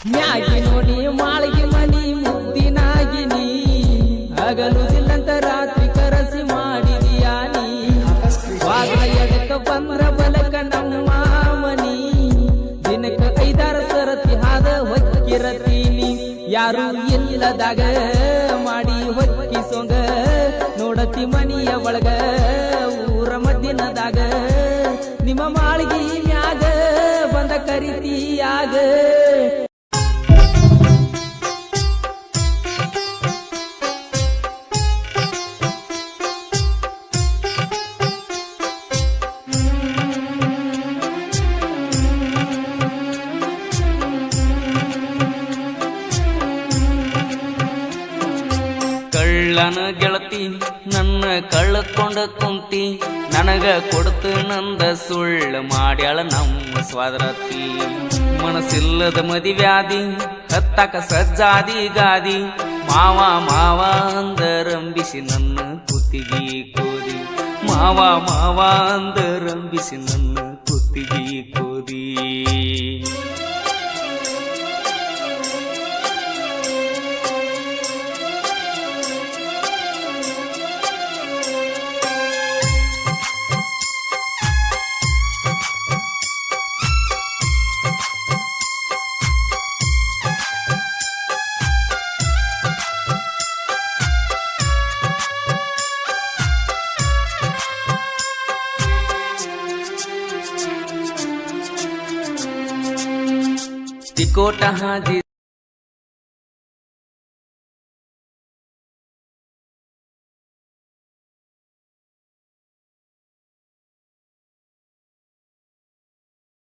Maggi ನೋಡಿ ಮಾಳಿಗೆ ಮನಿ ಮುದ್ದಿನಾಗಿನಿ ಹಗಲುದಿಲ್ಲಂತ ರಾತ್ರಿ ಕರಸಿ ಮಾಡಿದೀಯಾ ನೀ ವಾದ ಎಡಕ ಬಂದ್ರ ಬಲಕ ನಮ್ಮ ಮನಿ ದಿನಕ್ಕ 5-6 ಸರತಿ ಹಾದ ಹೊಕ್ಕಿರತೀನಿ ಯಾರು ಇಲ್ಲದಾಗ ಮಾಡಿ ಹೊಕ್ಕಿಸೋಂಗ ನೋಡತಿ ಮನಿಯ ಒಳಗ ಊರ ಮದ್ದಿನದಾಗ ನಿಮ್ಮ ಮಾಳಿಗೆ ಮ್ಯಾಗ ಬಂದ ಕರಿತೀಯಾಗ ಕಳ್ಳನ ಗೆಳತಿ ನನ್ನ ಕಳ್ಳಕೊಂಡ ಕುಂತಿ ನನಗ ಕೊಡ್ತು ನಂದ ಸುಳ್ಳು ಮಾಡ್ಯಾಳ ನಮ್ಮ ಸ್ವಾದರತಿ ಮನಸ್ಸಿಲ್ಲದ ಮದಿವ್ಯಾದಿ ಹತ್ತಕ ಸಜ್ಜಾದಿ ಗಾದಿ ಮಾವ ಮಾವ ಅಂದರಂಬಿಸಿ ನನ್ನ ಕುತ್ತಿಗೆ ಕೋದಿ ಮಾವ ಮಾವ ಅಂದರಂಬಿಸಿ ನನ್ನ ಕುತ್ತಿಗೆ ಕೋದಿ ತಿಕೋಟ ಹಾಜಿ